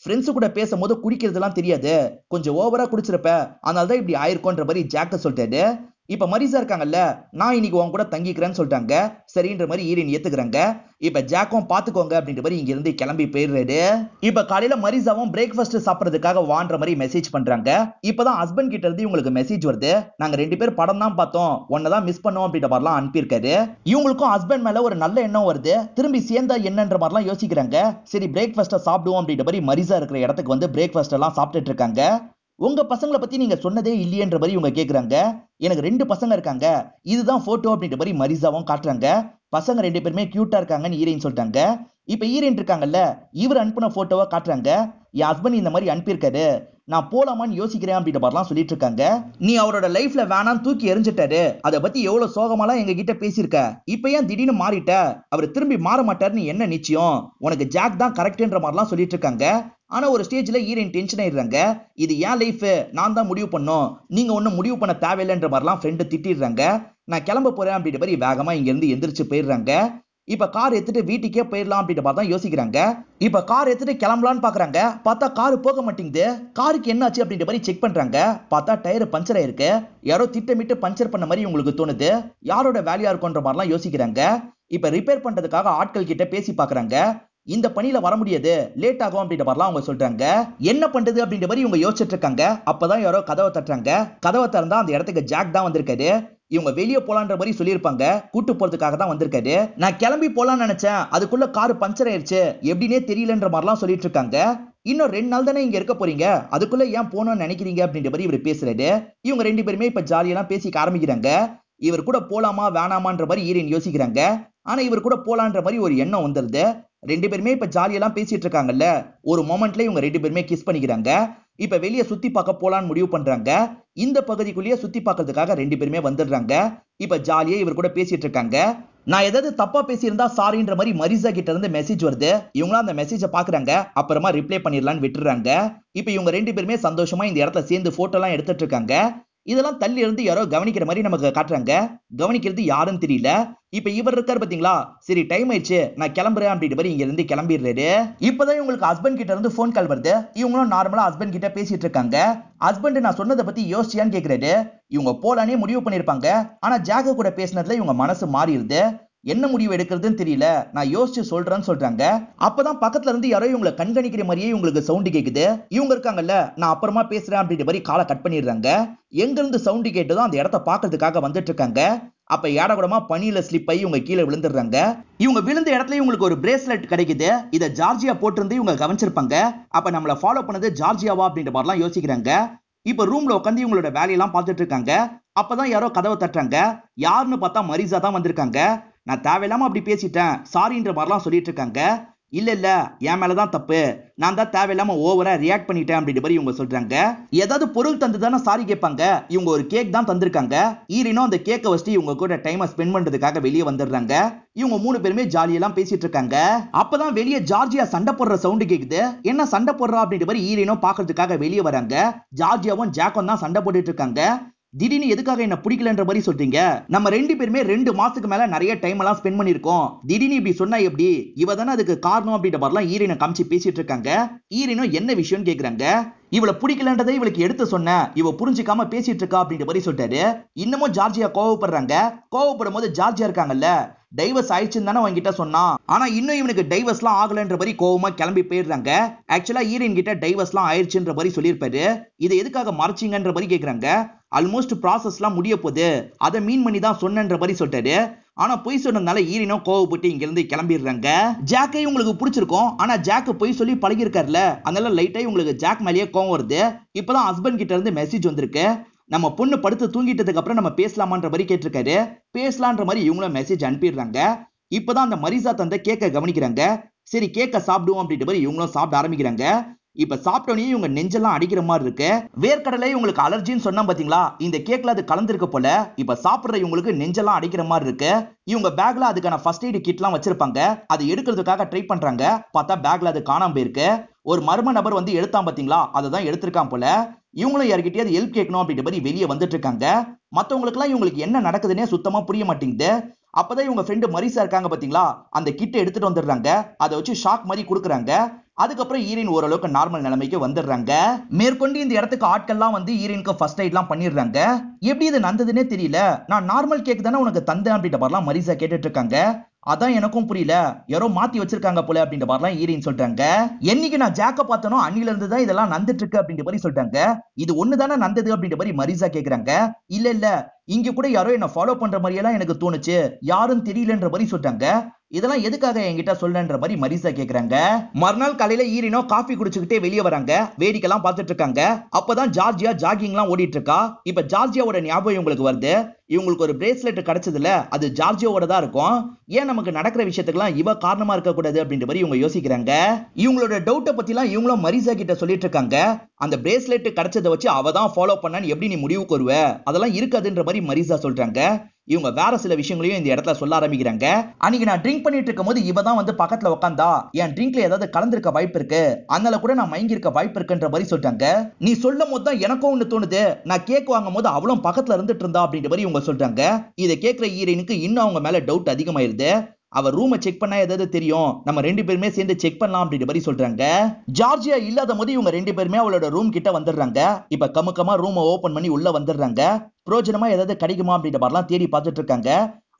ஃப்ரெண்ட்ஸ் கூட பேசும்போது குடிக்கிறதுலாம் தெரியாது, கொஞ்சம் ஓவரா குடிச்சிருப்ப, அதனாலதான் இப்படி ஆயிருக்கும்ன்ற மாதிரி ஜாக்க சொல்லிட்டாரு. இப்ப மரிசா இருக்காங்கல்ல, நான் இன்னைக்கு உன் கூட தங்கிக்கிறேன்னு சொல்லிட்டாங்க. சரின்ற மாதிரி ஈரின் ஏத்துக்கிறாங்க. இப்ப ஜாக்கும் பாத்துக்கோங்க அப்படின்ற மாதிரி இங்க இருந்து கிளம்பி போயிடுறாரு. இப்ப காலையில மரிசாவும் பிரேக்ஃபாஸ்ட் சாப்பிடறதுக்காக வான்ற மாதிரி மெசேஜ் பண்றாங்க. இப்பதான் ஹஸ்பண்ட் கிட்ட இருந்து இவங்களுக்கு மெசேஜ் வருது. நாங்க 2 பேர் படம் தான் பார்த்தோம், ஒன்னதான் மிஸ் பண்ணோம் அப்படின்ற மாதிரிலாம் அனுப்பியிருக்காரு. இவங்களுக்கும் ஹஸ்பண்ட் மேல ஒரு நல்ல எண்ணம் வருது. திரும்பி சேர்ந்தா என்னன்ற மாதிரிலாம் யோசிக்கிறாங்க. சரி பிரேக்ஃபாஸ்ட சாப்பிடுவோம் அப்படின்ற மாதிரி மரிசா இருக்கிற இடத்துக்கு வந்து பிரேக்ஃபாஸ்ட் எல்லாம் சாப்பிட்டுட்டு இருக்காங்க. உங்க பசங்களை பத்தி நீங்க சொன்னதே இல்லையன்ற மாதிரி இவங்க கேக்குறாங்க. எனக்கு 2 பசங்க இருக்காங்க, இதுதான் போட்டோ அப்படின்ற மாதிரி மரிசாவும் காட்டுறாங்க. பசங்க 2 பேருமே கியூட்டா இருக்காங்கன்னு ஈரன் சொல்லிட்டாங்க. இப்ப ஈரன் இருக்காங்கல்ல, இவர் அனுப்பின போட்டோவை காட்டுறாங்க. என் ஹஸ்பண்ட் இந்த மாதிரி அனுப்பியிருக்காரு, நான் போலாமான்னு யோசிக்கிறேன் அப்படின்ற மாதிரிலாம் சொல்லிட்டு இருக்காங்க. நீ அவரோட லைஃப்ல வேணாம் தூக்கி எரிஞ்சிட்டாரு, அதை பத்தி எவ்வளவு சோகமாலாம் எங்க கிட்ட பேசியிருக்க, இப்ப ஏன் திடீர்னு மாறிட்ட, அவர் திரும்பி மாற மாட்டாருன்னு என்ன நிச்சயம், உனக்கு ஜாக் தான் கரெக்ட்ன்ற மாதிரிலாம் சொல்லிட்டு இருக்காங்க. ஆனா ஒரு ஸ்டேஜ்ல ஈரன் டென்ஷன் ஆயிடுறாங்க. இது ஏன் லைஃப், நான் தான் முடிவு பண்ணோம், நீங்க ஒன்னும் முடிவு பண்ண தேவையில்லைன்ற மாதிரிலாம் ஃப்ரெண்டு திட்டிடுறாங்க. நான் கிளம்ப போறேன் அப்படின்ற மாதிரி வேகமா இங்க இருந்து எந்திரிச்சு போயிடுறாங்க. இப்ப கார் எடுத்துட்டு வீட்டுக்கே போயிடலாம் அப்படின்ற மாதிரி தான் யோசிக்கிறாங்க. இப்ப கார் எடுத்துட்டு கிளம்பலான்னு பாக்குறாங்க. பார்த்தா கார் போக மாட்டேங்குது. காருக்கு என்னாச்சு அப்படின்ற மாதிரி செக் பண்றாங்க. பார்த்தா டயர் பஞ்சர் ஆயிருக்கு. யாரோ திட்டமிட்டு பஞ்சர் பண்ண மாதிரி உங்களுக்கு தோணுது. யாரோட வேலையா இருக்கும்ன்ற மாதிரிலாம் யோசிக்கிறாங்க. இப்ப ரிப்பேர் பண்றதுக்காக ஆட்கள் கிட்ட பேசி பாக்குறாங்க. இந்த பணியில வர முடியாது, லேட் ஆகும் அப்படின்ற மாதிரிலாம் அவங்க சொல்றாங்க. என்ன பண்றது அப்படின்ற மாதிரி இவங்க யோசிச்சுட்டு இருக்காங்க. அப்பதான் யாரோ கதவை தட்டுறாங்க. கதவை திறந்தா அந்த இடத்துக்கு ஜாக் தான் வந்திருக்காரு. இவங்க வெளியே போலான்ற மாதிரி சொல்லியிருப்பாங்க. கூட்டு போறதுக்காக தான் வந்திருக்காரு. நான் கிளம்பி போலான்னு நினைச்சேன், அதுக்குள்ள கார் பஞ்சர் ஆயிருச்சு, எப்படின்னே தெரியலன்ற மாதிரிலாம் சொல்லிட்டு இருக்காங்க. இன்னும் 2 நாள் தானே இங்க இருக்க போறீங்க, அதுக்குள்ள ஏன் போகணும்னு நினைக்கிறீங்க அப்படின்ற மாதிரி இவர் பேசுறாரு. இவங்க 2 பேருமே இப்ப ஜாலியெல்லாம் பேசிக்க ஆரம்பிக்கிறாங்க. இவர் கூட போலாமா வேணாமான்ற மாதிரி ஈரன் யோசிக்கிறாங்க. ஆனா இவர் கூட போலான்ற மாதிரி ஒரு எண்ணம் வந்துருது. 2 பேருமே இப்ப ஜாலியெல்லாம் பேசிட்டு இருக்காங்கல்ல, ஒரு மொமெண்ட்ல இவங்க 2 பேருமே கிஸ் பண்ணிக்கிறாங்க. இப்ப வெளியே சுத்தி பார்க்க போலான்னு முடிவு பண்றாங்க. இந்த பகுதிக்குள்ளேயே சுத்தி பார்க்கிறதுக்காக 2 பேருமே வந்துடுறாங்க. இப்ப ஜாலியா இவர் கூட பேசிட்டு இருக்காங்க. நான் ஏதாவது தப்பா பேசியிருந்தா சாரின்ற மாதிரி மரிசா கிட்ட இருந்து மெசேஜ் வருது. இவங்களும் அந்த மெசேஜை பாக்குறாங்க. அப்புறமா ரிப்ளை பண்ணிடலான்னு விட்டுறாங்க. இப்ப இவங்க 2 பேருமே சந்தோஷமா இந்த இடத்துல சேர்ந்து போட்டோ எல்லாம் எடுத்துட்டு இருக்காங்க. இதெல்லாம் தள்ளி இருந்து யாரோ கவனிக்கிற மாதிரி நமக்கு காட்டுறாங்க. கவனிக்கிறது யாருன்னு தெரியல. இப்ப இவர் இருக்காரு பாத்தீங்களா, சரி டைம் ஆயிடுச்சு நான் கிளம்புறேன் அப்படின்ற மாதிரி இங்க இருந்து கிளம்பிடுறாரு. இப்பதான் இவங்களுக்கு ஹஸ்பண்ட் கிட்ட இருந்து போன் கால் வருது. இவங்களும் நார்மலா ஹஸ்பண்ட் கிட்ட பேசிட்டு இருக்காங்க. ஹஸ்பண்ட் நான் சொன்னதை பத்தி யோசிச்சியான்னு கேக்குறாரு. இவங்க போலானே முடிவு பண்ணிருப்பாங்க. ஆனா ஜாக கூட பேசினதுல இவங்க மனசு மாறிடுது. என்ன முடிவு எடுக்கிறதுன்னு தெரியல, நான் யோசிச்சு சொல்றேன்னு சொல்றாங்க. அப்பதான் பக்கத்துல இருந்து யாரோ இவங்களை கண்காணிக்கிற மாதிரியே இவங்களுக்கு சவுண்ட் கேக்குது. இவங்க இருக்காங்கல்ல, நான் அப்புறமா பேசுறேன் அப்படின்ற மாதிரி காலை கட் பண்ணிடுறாங்க. எங்க இருந்து சவுண்ட் கேட்டதோ அந்த இடத்த பாக்குறதுக்காக வந்துட்டு இருக்காங்க. அப்ப ஏடகுடமா பனியில ஸ்லிப் ஆகி இவங்க கீழே விழுந்துடுறாங்க. இவங்க விழுந்த இடத்துல இவங்களுக்கு ஒரு பிரேஸ்லெட் கிடைக்குது. இத ஜார்ஜியா போட்டிருந்து இவங்க கவனிச்சிருப்பாங்க. அப்ப நம்மள ஃபாலோ பண்ணது ஜார்ஜியாவா அப்படின்ற மாதிரிலாம் யோசிக்கிறாங்க. இப்ப ரூம்ல உட்காந்து இவங்களோட வேலையெல்லாம் பார்த்துட்டு இருக்காங்க. அப்பதான் யாரோ கதவை தட்டுறாங்க. யாருன்னு பார்த்தா மரிசா தான் வந்திருக்காங்க. நான் தேவையில்லாம அப்படி பேசிட்டேன் சாரின்ற மாதிரிலாம் சொல்லிட்டு இருக்காங்க. இல்ல இல்ல, என் மேலதான் தப்பு, நான் தான் தேவையில்லாம ஓவரா ரியாக்ட் பண்ணிட்டேன் அப்படின்ற மாதிரி இவங்க சொல்றாங்க. ஏதாவது பொருள் தந்து தானே சாரி கேட்பாங்க. இவங்க ஒரு கேக் தான் தந்திருக்காங்க. ஈரினும் அந்த கேக்கை வச்சுட்டு இவங்க கூட டைமை ஸ்பெண்ட் பண்றதுக்காக வெளியே வந்துடுறாங்க. இவங்க 3 பேருமே ஜாலியெல்லாம் பேசிட்டு இருக்காங்க. அப்பதான் வெளியே ஜார்ஜியா சண்டை போடுற சவுண்ட் கேக்குது. என்ன சண்டை போடுறா அப்படின்ற மாதிரி ஈரினும் பாக்குறதுக்காக வெளியே வராங்க. ஜார்ஜியாவும் ஜாக்கும் தான் சண்டை போட்டுட்டு இருக்காங்க. திடீர்னு எதுக்காக என்ன பிடிக்கலன்ற மாதிரி சொல்றீங்க? நம்ம 2 பேருமே 2 மாசத்துக்கு மேல நிறைய டைம் எல்லாம் ஸ்பெண்ட் பண்ணிருக்கோம். திடீர்னு இப்படி சொன்னா எப்படி? இவ தானே அதுக்கு காரணம் அப்படின்ற மாதிரிலாம் ஈரினை காமிச்சு பேசிட்டு இருக்காங்க. ஈரினும் என்ன விஷயம்னு கேக்குறாங்க. இவளை பிடிக்கலன்றதை இவளுக்கு எடுத்து சொன்ன, இவ புரிஞ்சுக்காம பேசிட்டு இருக்கா அப்படின்ற மாதிரி சொல்லிட்டாரு. இன்னமும் ஜார்ஜியா கோவப்படுறாங்க. கோவப்படும் போது ஜார்ஜியா இருக்காங்கல்ல, டைவர்ஸ் ஆயிடுச்சுன்னு தானே அவங்கிட்ட சொன்னான், ஆனா இன்னும் இவனுக்கு டைவர்ஸ்லாம் ஆகலன்ற மாதிரி கோவமா கிளம்பி போயிடுறாங்க. ஆக்சுவலா ஈரின் கிட்ட டைவர்ஸ்லாம் ஆயிடுச்சுன்ற மாதிரி சொல்லியிருப்பாரு. இதை எதுக்காக மறைச்சிங்கன்ற மாதிரி கேக்குறாங்க. ஆல்மோஸ்ட் ப்ராசஸ்லாம் முடிய போகுது, அதை மீன் பண்ணி தான் சொன்னன்ற மாதிரி சொல்லிட்டாரு. ஆனா பொய் சொன்னதுனால ஈரினோ கோவப்பட்டு இங்க இருந்து கிளம்பிடுறாங்க. ஜாக்கை உங்களுக்கு பிடிச்சிருக்கும், ஆனா ஜாக்கு பொய் சொல்லி பழகி இருக்காருல்ல, அதனால லைட்டா உங்களுக்கு ஜாக் மேலேயே கோவம் வருது. இப்பதான் ஹஸ்பண்ட் கிட்ட இருந்து மெசேஜ் வந்திருக்கு. நம்ம பொண்ணு படுத்து தூங்கிட்டதுக்கு அப்புறம் நம்ம பேசலாமான்ற மாதிரி கேட்டிருக்காரு. பேசலான்ற மாதிரி இவங்களும் மெசேஜ் அனுப்பிடுறாங்க. இப்பதான் அந்த மரிசா தந்த கேக்க கவனிக்கிறாங்க. சரி கேக்க சாப்பிடுவோம் அப்படின்ற மாதிரி இவங்களும் சாப்பிட ஆரம்பிக்கிறாங்க. இப்ப சாப்பிட்டோன்னே இவங்க நெஞ்செல்லாம் அடிக்கிற மாதிரி இருக்கு. வேர்க்கடலை இவங்களுக்கு அலர்ஜின்னு சொன்னா பாத்தீங்களா, இந்த கேக்ல அது கலந்துருக்கு போல. இப்ப சாப்பிடுற இவங்களுக்கு நெஞ்செல்லாம் அடிக்கிற மாதிரி இருக்கு. இவங்க பேக்ல அதுக்கான ஃபர்ஸ்ட் எய்ட் கிட்லாம் வச்சிருப்பாங்க. அதை எடுக்கிறதுக்காக ட்ரை பண்றாங்க. பார்த்தா பேக்ல அது காணாம போயிருக்கு. ஒரு மர்ம நபர் வந்து எடுத்தான் பாத்தீங்களா, அதை தான் எடுத்திருக்கான் போல. இவங்களும் யார்கிட்டயாவது ஹெல்ப் கேட்கணும் அப்படின்ற மாதிரி வெளியே வந்துட்டு இருக்காங்க. மத்தவங்களுக்கு எல்லாம் இவங்களுக்கு என்ன நடக்குதுன்னே சுத்தமா புரிய மாட்டேங்குது. அப்பதான் இவங்க ஃப்ரெண்டு மரிசா இருக்காங்க பாத்தீங்களா, அந்த கிட்ட எடுத்துட்டு வந்துடுறாங்க. அதை வச்சு ஷாக் மாதிரி கொடுக்குறாங்க. அதுக்கப்புறம் ஈரின் ஓரளவுக்கு நார்மல் நிலைமைக்கு வந்துடுறாங்க. மேற்கொண்டு இந்த இடத்துக்கு ஆட்கள்லாம் வந்து ஈரினுக்கு ஃபர்ஸ்ட் எய்ட்லாம் பண்ணிடுறாங்க. எப்படி இது நடந்ததுன்னே தெரியல, நான் நார்மல் கேக் தானே உனக்கு தந்தேன் அப்படின்ற மாதிரிலாம் மரிசா கேட்டுட்டு இருக்காங்க. அதான் எனக்கும் புரியல, யாரோ மாத்தி வச்சிருக்காங்க போல அப்படின்ற மாதிரிலாம் ஈரின் சொல்றாங்க. என்னைக்கு நான் ஜாக்க பார்த்தனோ அன்னில இருந்து தான் இதெல்லாம் நடந்துட்டு இருக்கு அப்படின்ற மாதிரி சொல்றாங்க. இது ஒண்ணுதானே நடந்தது அப்படின்ற மாதிரி மரிசா கேக்குறாங்க. இல்ல இல்ல, இங்க கூட யாரோ என்ன ஃபாலோ பண்ற மாதிரி எல்லாம் எனக்கு தோணுச்சு, யாரும் தெரியலன்ற மாதிரி சொல்றாங்க. இதெல்லாம் எதுக்காக என்கிட்ட சொல்லன்ற மாதிரி மரிசா கேக்குறாங்க. மறுநாள் காலையில ஈரினோ காஃபி குடிச்சுக்கிட்டே வெளியே வராங்க. வேடிக்கைலாம் பார்த்துட்டு இருக்காங்க. அப்பதான் ஜார்ஜியா ஜாகிங்லாம் ஓடிட்டு இருக்கா. இப்ப ஜார்ஜியாவோட ஞாபகம் இவங்களுக்கு வருது. இவங்களுக்கு ஒரு பிரேஸ்லெட் கிடைச்சதுல அது ஜார்ஜியாவோட தான் இருக்கும். ஏன் நமக்கு நடக்கிற விஷயத்துக்குலாம் இவ காரணமா இருக்க கூடாது அப்படின்ற மாதிரி இவங்க யோசிக்கிறாங்க. இவங்களோட டவுட்டை பத்திலாம் இவங்களும் மரிசா கிட்ட சொல்லிட்டு இருக்காங்க. அந்த பிரேஸ்லெட் கிடைச்சதை வச்சு அவ தான் ஃபாலோ பண்ணான்னு எப்படி நீ முடிவுக்கு வருவ, அதெல்லாம் இருக்காதுன்ற மாதிரி மரிசா சொல்றாங்க. இவங்க வேற சில விஷயங்களையும் இந்த இடத்துல சொல்ல ஆரம்பிக்கிறாங்க. அன்னைக்கு நான் ட்ரிங்க் பண்ணிட்டு இருக்கும் போது இவ தான் வந்து பக்கத்துல உட்காந்தா, என் ட்ரிங்க்ல ஏதாவது கலந்திருக்க வாய்ப்பு இருக்கு, அதனால கூட நான் மயங்கி இருக்க வாய்ப்பு இருக்குன்ற மாதிரி சொல்றாங்க. நீ சொல்லும் போது தான் எனக்கும் ஒண்ணு தோணுது, நான் கேக் வாங்கும் போது அவளும் பக்கத்துல இருந்துட்டு இருந்தா அப்படின்ற மாதிரி இவங்க சொல்றாங்க. இதை கேட்கிற ஈரனுக்கு இன்னும் அவங்க மேல டவுட் அதிகமாயிருது. அவர் ரூமை செக் பண்ணா ஏதாவது தெரியும், நம்ம 2 பேருமே சேர்ந்து செக் பண்ணலாம் அப்படின்ற மாதிரி சொல்றாங்க. ஜார்ஜியா இல்லாத போது இவங்க 2 பேருமே அவளோட ரூம் கிட்ட வந்துடுறாங்க. இப்ப கமுக்கமா ரூமை ஓபன் பண்ணி உள்ள வந்துடுறாங்க. பிரோஜனமா ஏதாவது கிடைக்குமா அப்படின்ற மாதிரிலாம் தேடி பார்த்துட்டு இருக்காங்க.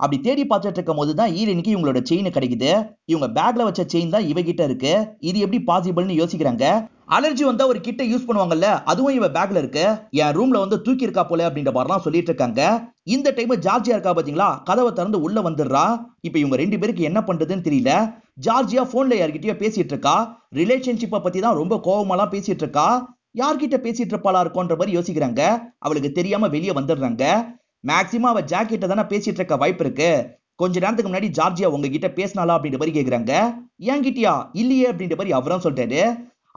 அப்படி தேடி பார்த்துட்டு இருக்கும் போதுதான் ஈரனுக்கு இவங்களோட செயின் கிடைக்குது. இவங்க பேக்ல வச்ச செயின் தான் இவகிட்ட இருக்கு. இது எப்படி பாசிபிள்னு யோசிக்கிறாங்க. அலர்ஜி வந்தா ஒரு கிட்ட யூஸ் பண்ணுவாங்கல்ல, அதுவும் இவ பேக்ல இருக்கு. என் ரூம்ல வந்து தூக்கி இருக்கா போல அப்படின்ற மாதிரிலாம் சொல்லிட்டு இருக்காங்க. இந்த டைம் ஜார்ஜியா இருக்கா பாத்தீங்களா, கதவை திறந்து உள்ள வந்துடுறா. இப்ப இவங்க 2 பேருக்கு என்ன பண்றதுன்னு தெரியல. ஜார்ஜியா போன்ல யார்கிட்டயோ பேசிட்டு இருக்கா. ரிலேஷன்ஷிப்பை பத்தி தான் ரொம்ப கோவமாலாம் பேசிட்டு இருக்கா. யார்கிட்ட பேசிட்டு இருப்பாளா இருக்கும்ன்ற மாதிரி யோசிக்கிறாங்க. அவளுக்கு தெரியாம வெளியே வந்துடுறாங்க. மேக்சிமம் அவ ஜாக்கிட்ட தானே பேசிட்டு இருக்க வாய்ப்பு இருக்கு. கொஞ்ச நேரத்துக்கு முன்னாடி ஜார்ஜியா உங்ககிட்ட பேசினாலா அப்படின்ற மாதிரி கேக்குறாங்க. என்கிட்டயா இல்லையே அப்படின்ற மாதிரி அவரும் சொல்றாரு.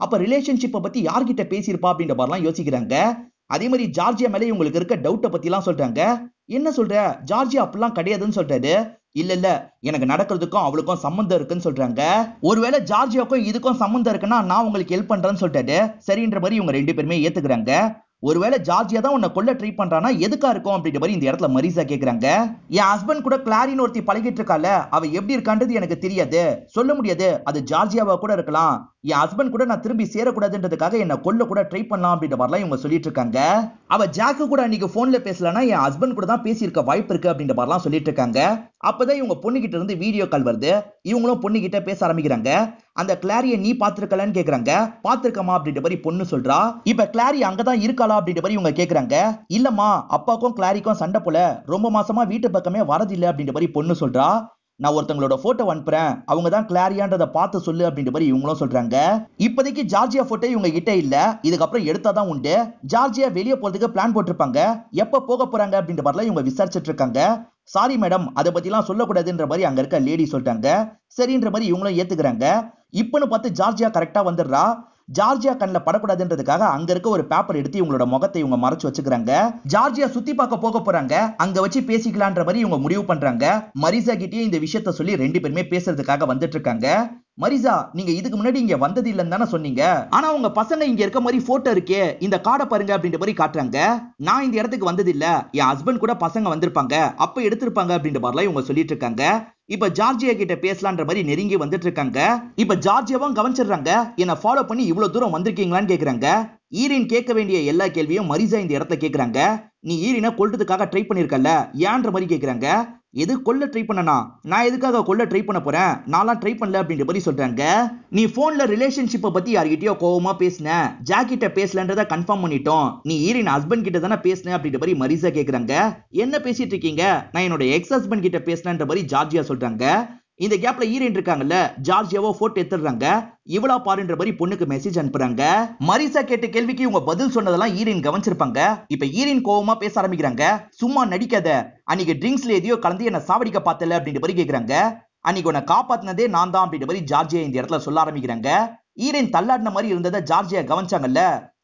அப்ப ரிலேஷன்ஷிப்பை பத்தி யார்கிட்ட பேசியிருப்பா அப்படின்ற மாதிரிலாம் யோசிக்கிறாங்க. அதே மாதிரி ஜார்ஜியா மேலே இவங்களுக்கு இருக்க டவுட்டை பத்தி எல்லாம் சொல்றாங்க. என்ன சொல்ற, ஜார்ஜியா அப்படிலாம் கிடையாதுன்னு சொல்றாரு. இல்ல எனக்கு நடக்கிறதுக்கும் அவளுக்கும் சம்பந்தம் இருக்குன்னு சொல்றாங்க. ஒருவேளை ஜார்ஜியாவுக்கும் இதுக்கும் சம்பந்தம் இருக்குன்னா நான் உங்களுக்கு ஹெல்ப் பண்றேன்னு சொல்லிட்டாரு. சரின்ற மாதிரி இவங்க 2 பேருமே ஏத்துக்கிறாங்க. ஒருவேளை ஜார்ஜியா தான் உன்னை கொல்ல ட்ரை பண்றானா எதுக்கா இருக்கும் அப்படின்ற மாதிரி இந்த இடத்துல மரிசா கேக்குறாங்க. என் ஹஸ்பண்ட் கூட கிளாரின்னு ஒருத்தி பழகிட்டு இருக்கால, அவ எப்படி இருக்கான்றது எனக்கு தெரியாது, சொல்ல முடியாது. அது ஜார்ஜியாவா கூட இருக்கலாம். என் ஹஸ்பண்ட் கூட நான் திரும்பி சேரக்கூடாதுன்றதுக்காக என்ன கொல்ல கூட ட்ரை பண்ணலாம் அப்படின்ற மாதிரிலாம் இவங்க சொல்லிட்டு இருக்காங்க. அவ ஜாக்கு கூட அன்னைக்கு போன்ல பேசலன்னா என் ஹஸ்பண்ட் கூட தான் பேசியிருக்க வாய்ப்பு இருக்கு அப்படின்ற மாதிரிலாம் சொல்லிட்டு இருக்காங்க. அப்பதான் இவங்க பொண்ணு கிட்ட இருந்து வீடியோ கால் வருது. இவங்களும் பொண்ணு கிட்ட பேச ஆரம்பிக்கிறாங்க. அந்த கிளாரிய நீ பாத்துருக்கலன்னு கேக்குறாங்க. பாத்துருக்கமா அப்படின்ற மாதிரி பொண்ணு சொல்றா. இப்ப கிளாரி அங்கதான் இருக்காளா அப்படின்ற மாதிரி இவங்க கேக்குறாங்க. இல்லம்மா, அப்பாக்கும் கிளாரிக்கும் சண்டை போல, ரொம்ப மாசமா வீட்டு பக்கமே வரதில்லை அப்படின்ற மாதிரி பொண்ணு சொல்றா. நான் ஒருத்தங்களோட போட்டோ அனுப்புறேன், அவங்க தான் கிளாரியான்றதை பார்த்து சொல்லு அப்படின்ற மாதிரி இவங்களும் சொல்றாங்க. இப்போதைக்கு ஜார்ஜியா போட்டோ இவங்க கிட்ட இல்ல, இதுக்கப்புறம் எடுத்தாதான் உண்டு. ஜார்ஜியா வெளியே போறதுக்கு பிளான் போட்டிருப்பாங்க. எப்ப போக போறாங்க அப்படின்ற மாதிரிலாம் இவங்க விசாரிச்சுட்டு இருக்காங்க. சாரி மேடம், அதை பத்திலாம் சொல்லக்கூடாதுன்ற மாதிரி அங்க இருக்க லேடி சொல்லிட்டாங்க. சரின்ற மாதிரி இவங்களும் ஏத்துக்கிறாங்க. இப்பன்னு பார்த்து ஜார்ஜியா கரெக்டா வந்துடுறா. ஜார்ஜியா கண்ணில் படக்கூடாதுன்றதுக்காக அங்க இருக்க ஒரு பேப்பர் எடுத்து இவங்களோட முகத்தை இவங்க மறைச்சு வச்சுக்கிறாங்க. ஜார்ஜியா சுத்தி பார்க்க போக போறாங்க, அங்க வச்சு பேசிக்கலான்ற மாதிரி இவங்க முடிவு பண்றாங்க. மரிசா கிட்டே இந்த விஷயத்த சொல்லி 2 பேருமே பேசுறதுக்காக வந்துட்டு இருக்காங்க. மரிசா, நீங்க இதுக்கு முன்னாடி இங்க வந்தது இல்லன்னு தானே சொன்னீங்க, ஆனா உங்க பசங்க இங்க இருக்க மாதிரி போட்டோ இருக்கே, இந்த கார்டை பாருங்க அப்படின்ற மாதிரி காட்டுறாங்க. நான் இந்த இடத்துக்கு வந்தது இல்ல, என் ஹஸ்பண்ட் கூட பசங்க வந்திருப்பாங்க, அப்ப எடுத்திருப்பாங்க அப்படின்ற மாதிரிலாம் இவங்க சொல்லிட்டு இருக்காங்க. இப்ப ஜார்ஜியா கிட்ட பேசலான்ற மாதிரி நெருங்கி வந்துட்டு இருக்காங்க. இப்ப ஜார்ஜியாவும் கவனிச்சிடுறாங்க. என்ன ஃபாலோ பண்ணி இவ்வளவு தூரம் வந்திருக்கீங்களான்னு கேக்குறாங்க. ஈரின் கேட்க வேண்டிய எல்லா கேள்வியும் மரிசா இந்த இடத்துல கேக்குறாங்க. நீ ஈரினை கொல்றதுக்காக ட்ரை பண்ணிருக்கல, ஏன்ற மாதிரி கேக்குறாங்க. எது கொல்ல ட்ரை பண்ணனா, நான் எதுக்காக கொல்ல ட்ரை பண்ண போறேன், நான்லாம் ட்ரை பண்ணல அப்படின்ற மாதிரி சொல்றாங்க. நீ போன்ல ரிலேஷன்ஷிப்பை பத்தி யார்கிட்டயோ கோவமா பேசின, ஜாக்கிட்ட பேசலன்றத கன்ஃபார்ம் பண்ணிட்டோம். நீ ஈரின் ஹஸ்பண்ட் கிட்ட தானே பேசின அப்படின்ற மாதிரி மரிசா கேக்குறாங்க. என்ன பேசிட்டு இருக்கீங்க, நான் என்னோட எக்ஸ் ஹஸ்பண்ட் கிட்ட பேசினன்ற மாதிரி ஜார்ஜியா சொல்றாங்க. இந்த கேப்ல ஈரன் இருக்காங்கல்ல, ஜார்ஜியாவோ போட்டோ எடுத்துறாங்க. இவளா பாருன்ற மாதிரி பொண்ணுக்கு மெசேஜ் அனுப்புறாங்க. மரிசா கேட்ட கேள்விக்கு இவங்க பதில் சொன்னதெல்லாம் ஈரன் கவனிச்சிருப்பாங்க. இப்ப ஈரன் கோவமா பேச ஆரம்பிக்கிறாங்க. சும்மா நடிக்காத, அன்னைக்கு ட்ரிங்க்ஸ்ல எதையோ கலந்து என்ன சாவடிக்க பார்த்தல அப்படின்ற மாதிரி கேக்குறாங்க. அன்னைக்கு உன்னை காப்பாத்தினதே நான் தான் அப்படின்ற மாதிரி ஜார்ஜியா இந்த இடத்துல சொல்ல ஆரம்பிக்கிறாங்க. ஈரன் தள்ளாடின மாதிரி இருந்ததை ஜார்ஜியா கவனிச்சாங்கல்ல,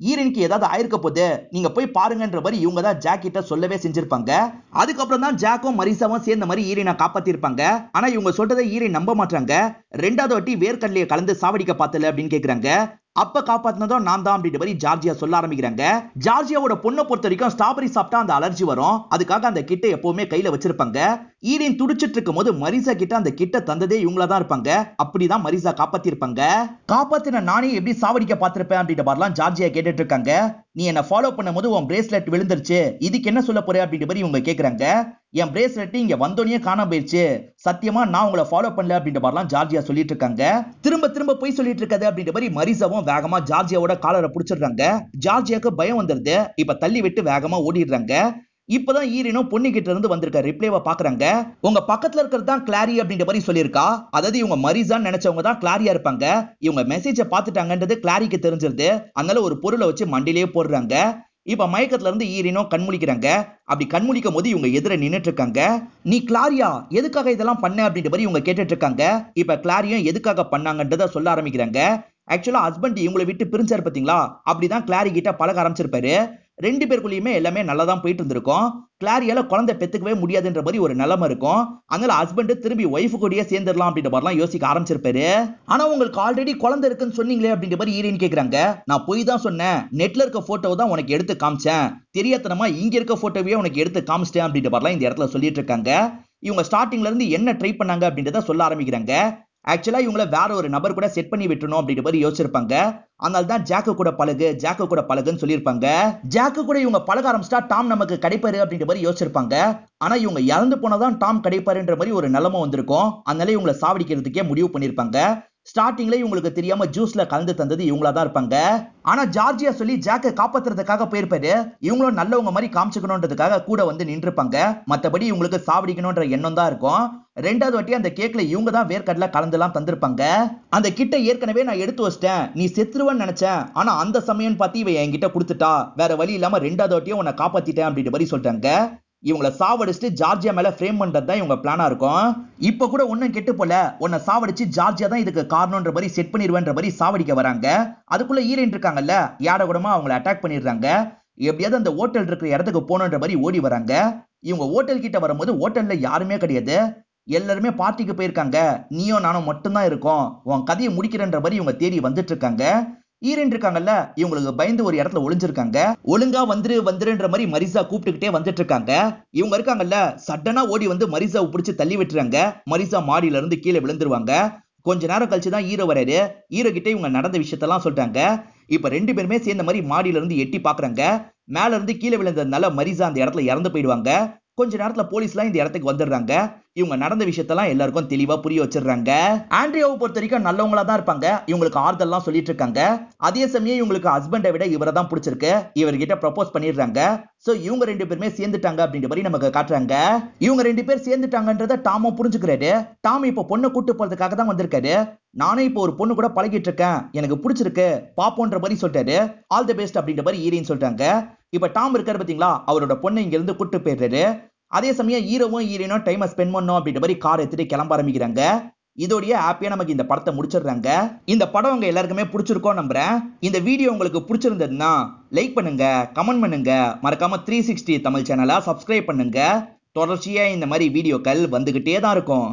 ஈரனுக்கு ஏதாவது ஆயிருக்க போது, நீங்க போய் பாருங்கன்ற மாதிரி இவங்க தான் ஜாக் கிட்ட சொல்லவே செஞ்சிருப்பாங்க. அதுக்கப்புறம் தான் ஜாக்கும் மரிசாவும் சேர்ந்த மாதிரி ஈரனை காப்பாத்திருப்பாங்க. ஆனா இவங்க சொல்றதை ஈரன் நம்ப மாட்டாங்க. 2வது வாட்டி வேர்க்கடலையை கலந்து சாவடிக்க பார்த்தல அப்படின்னு கேக்குறாங்க. அப்ப காப்பாத்தினதும் நான் தான் அப்படின்ற மாதிரி ஜார்ஜியா சொல்ல ஆரம்பிக்கிறாங்க. ஜார்ஜியாவோட பொண்ணை பொறுத்த வரைக்கும் ஸ்ட்ராபெரி சாப்பிட்டா அந்த அலர்ஜி வரும், அதுக்காக அந்த கிட்ட எப்பவுமே கையில வச்சிருப்பாங்க. ஈரன் துடிச்சிட்டு இருக்கும் போது மரிசா கிட்ட அந்த கிட்ட தந்ததே இவங்களா தான் இருப்பாங்க. அப்படிதான் மரிசா காப்பாத்திருப்பாங்க. காப்பாத்தின நானே எப்படி சாவடிக்க பார்த்திருப்பேன் அப்படின்ற மாதிரிலாம் ஜார்ஜியா கேட்டுட்டு இருக்காங்க. நீ என்ன ஃபாலோ பண்ணும் போது உன் பிரேஸ்லெட் விழுந்துருச்சு, இதுக்கு என்ன சொல்ல போற அப்படின்ற மாதிரி இவங்க கேக்குறாங்க. என் பிரேஸ்லெட் இங்க வந்தோடனே காணாம போயிருச்சு, சத்தியமா நான் உங்களை ஃபாலோ பண்ணல அப்படின்ற மாதிரிலாம் ஜார்ஜியா சொல்லிட்டு இருக்காங்க. திரும்ப திரும்ப போய் சொல்லிட்டு இருக்காது அப்படின்ற மாதிரி மரிசாவும் வேகமா ஜார்ஜியாவோட காலரை பிடிச்சிடுறாங்க. ஜார்ஜியாக்கு பயம் வந்துருது. இப்ப தள்ளி விட்டு வேகமா ஓடிடுறாங்க. இப்பதான் ஈரனும் பொண்ணு கிட்ட இருந்து வந்திருக்க ரிப்ளைவை பாக்குறாங்க. உங்க பக்கத்துல இருக்கிறது தான் கிளாரி அப்படின்ற மாதிரி சொல்லியிருக்கா. அதாவது இவங்க மரிசான்னு நினைச்சவங்க தான் கிளாரியா இருப்பாங்க. இவங்க மெசேஜை பார்த்துட்டாங்கன்றது கிளாரிக்கு தெரிஞ்சிருது. அதனால ஒரு பொருளை வச்சு மண்டிலேயே போடுறாங்க. இப்ப மயக்கத்துல இருந்து ஈரனும் கண்முழிக்கிறாங்க. அப்படி கண்முழிக்கும் போது இவங்க எதிர நின்னுட்டு இருக்காங்க. நீ கிளாரியா, எதுக்காக இதெல்லாம் பண்ண அப்படின்ற மாதிரி இவங்க கேட்டுட்டு இருக்காங்க. இப்ப கிளாரியும் எதுக்காக பண்ணாங்கன்றத சொல்ல ஆரம்பிக்கிறாங்க. ஆக்சுவலா ஹஸ்பண்ட் இவங்களை விட்டு பிரிஞ்சாரு பாத்தீங்களா, அப்படிதான் கிளாரி கிட்ட பழக ஆரம்பிச்சிருப்பாரு. 2 பேருக்குள்ளயுமே எல்லாமே நல்லா தான் போயிட்டு இருந்திருக்கும். கிளாரியால குழந்தை பெத்துக்கவே முடியாதுன்ற மாதிரி ஒரு நிலைமை இருக்கும். அதனால ஹஸ்பண்ட் திரும்பி ஒய்ஃபு கூடயே சேர்ந்துடலாம் அப்படின்ற மாதிரிலாம் யோசிக்க ஆரம்பிச்சிருப்பாரு. ஆனா உங்களுக்கு ஆல்ரெடி குழந்தை இருக்குன்னு சொன்னீங்களே அப்படின்ற மாதிரி ஈரன் கேக்குறாங்க. நான் போய் தான் சொன்னேன், நெட்ல இருக்க போட்டோ தான் உனக்கு எடுத்து காமிச்சேன், தெரியாதனமா இங்க இருக்க போட்டோவே உனக்கு எடுத்து காமிச்சிட்டேன் அப்படின்ற மாதிரிலாம் இந்த இடத்துல சொல்லிட்டு இருக்காங்க. இவங்க ஸ்டார்டிங்ல இருந்து என்ன ட்ரை பண்ணாங்க அப்படின்றத சொல்ல ஆரம்பிக்கிறாங்க. ஆக்சுவலா இவங்கள வேற ஒரு நபர் கூட செட் பண்ணி விட்டுணும் அப்படின்ற மாதிரி யோசிச்சிருப்பாங்க. அதனால தான் ஜாக்கு கூட பழகுன்னு சொல்லியிருப்பாங்க. ஜாக்கு கூட இவங்க பழக ஆரம்பிச்சிட்டா டாம் நமக்கு கிடைப்பாரு அப்படின்ற மாதிரி யோசிச்சிருப்பாங்க. ஆனா இவங்க இறந்து போனதான் டாம் கிடைப்பாருன்ற மாதிரி ஒரு நிலைமை வந்திருக்கும். அதனால இவங்களை சாவடிக்கிறதுக்கே முடிவு பண்ணிருப்பாங்க. ஸ்டார்டிங்ல இவங்களுக்கு தெரியாம ஜூஸ்ல கலந்து தந்தது இவங்களா தான் இருப்பாங்க. ஆனா ஜார்ஜியா சொல்லி ஜாக்க காப்பாத்துறதுக்காக போயிருப்பாரு. இவங்களும் நல்லவங்க மாதிரி காமிச்சுக்கணும்ன்றதுக்காக கூட வந்து நின்றுப்பாங்க. மத்தபடி இவங்களுக்கு சாவடிக்கணும்ன்ற எண்ணம் தான் இருக்கும். ரெண்டாவது வாட்டி அந்த கேக்ல இவங்க தான் வேர்க்கடல கலந்துலாம் தந்திருப்பாங்க. அந்த கிட்ட ஏற்கனவே நான் எடுத்து வச்சிட்டேன், நீ செத்துருவன்னு நினைச்சேன், ஆனா அந்த சமயம் பார்த்து இவ என்கிட்ட கொடுத்துட்டா, வேற வழி இல்லாம ரெண்டாவது வாட்டியும் உன்னை காப்பாத்திட்டேன் அப்படின்ற மாதிரி சொல்றாங்க. இவங்கள சாவடிச்சுட்டு ஜார்ஜியா மேல ஃப்ரேம் பண்றது தான் இவங்க பிளானா இருக்கும். இப்ப கூட ஒண்ணும் கெட்டு போல, உன்னை சாவடிச்சு ஜார்ஜியா தான் இதுக்கு காரணம்ன்ற மாதிரி செட் பண்ணிடுவேன்ற மாதிரி சாவடிக்க வராங்க. அதுக்குள்ள ஹீரோயின் இருக்காங்கல்ல, யாட கூடமா அவங்களை அட்டாக் பண்ணிடுறாங்க. எப்படியாவது அந்த ஹோட்டல் இருக்கிற இடத்துக்கு போகணுன்ற மாதிரி ஓடி வராங்க. இவங்க ஹோட்டல் கிட்ட வரும்போது ஹோட்டல்ல யாருமே கிடையாது. எல்லாருமே பார்ட்டிக்கு போயிருக்காங்க. நீயும் நானும் மட்டும்தான் இருக்கோம். உன் கதையை முடிக்கிறன்ற மாதிரி இவங்க தேடி வந்துட்டு இருக்காங்க. ஹீரோயின் இருக்காங்கல்ல, இவங்களுக்கு பயந்து ஒரு இடத்துல ஒளிஞ்சிருக்காங்க. ஒழுங்கா வந்துருன்ற மாதிரி மரிசா கூப்பிட்டுக்கிட்டே வந்துட்டு இருக்காங்க. இவங்க இருக்காங்கல்ல, சடனா ஓடி வந்து மரிசாவை பிடிச்சு தள்ளி விட்டுறாங்க. மரிசா மாடியில இருந்து கீழே விழுந்துருவாங்க. கொஞ்ச நேரம் கழிச்சு தான் ஹீரோ வராரு. ஹீரோ கிட்ட இவங்க நடந்த விஷயத்தெல்லாம் சொல்றாங்க. இப்ப ரெண்டு பேருமே சேர்ந்த மாதிரி மாடியில இருந்து எட்டி பாக்குறாங்க. மேல இருந்து கீழே விழுந்ததுனால மரிசா அந்த இடத்துல இறந்து போயிடுவாங்க. கொஞ்ச நேரத்துல போலீஸ்லாம் இந்த இடத்துக்கு வந்துடுறாங்க. இவங்க நடந்த விஷயத்தெல்லாம் எல்லாருக்கும் தெளிவா புரிய வச்சிடுறாங்க. ஆண்ட்ரியாவை பொறுத்த வரைக்கும் நல்லவங்களா தான் இருப்பாங்க. இவங்களுக்கு ஆறுதல்லாம் சொல்லிட்டு இருக்காங்க. அதே சமயம் இவங்களுக்கு ஹஸ்பண்டை விட இவரை தான் பிடிச்சிருக்கு. இவர்கிட்ட ப்ரப்போஸ் பண்ணிடுறாங்க. சோ இவங்க ரெண்டு பேருமே சேர்ந்துட்டாங்க அப்படின்ற மாதிரி நமக்கு காட்டுறாங்க. இவங்க ரெண்டு பேர் சேர்ந்துட்டாங்கன்றத டாமும் புரிஞ்சுக்கிறாரு. டாம் இப்ப பொண்ணை கூட்டு போறதுக்காக தான் வந்திருக்காரு. நானே இப்போ ஒரு பொண்ணு கூட பழகிட்டு இருக்கேன், எனக்கு பிடிச்சிருக்கு, பாப்போன்ற மாதிரி சொல்லிட்டாரு. ஆல் தி பெஸ்ட் அப்படின்ற மாதிரி ஹீரோயின் சொல்றாங்க. இப்ப டாம் இருக்காரு பாத்தீங்களா, அவரோட பொண்ணை இங்க இருந்து கூட்டு போயிடுறாரு. அதே சமயம் ஹீரோவும் ஹீரோயினும் டைமை ஸ்பெண்ட் பண்ணணும் அப்படின்ற மாதிரி கார் எடுத்துட்டு கிளம்ப ஆரம்பிக்கிறாங்க. இதோடய ஹாப்பியா நமக்கு இந்த படத்தை முடிச்சிடுறாங்க. இந்த படம் உங்க எல்லாருக்குமே பிடிச்சிருக்கோம் நம்புறேன். இந்த வீடியோ உங்களுக்கு பிடிச்சிருந்ததுன்னா லைக் பண்ணுங்க, கமெண்ட் பண்ணுங்க, மறக்காம 360 தமிழ் சேனலை சப்ஸ்கிரைப் பண்ணுங்க. தொடர்ச்சியா இந்த மாதிரி வீடியோக்கள் வந்துகிட்டே தான் இருக்கும்.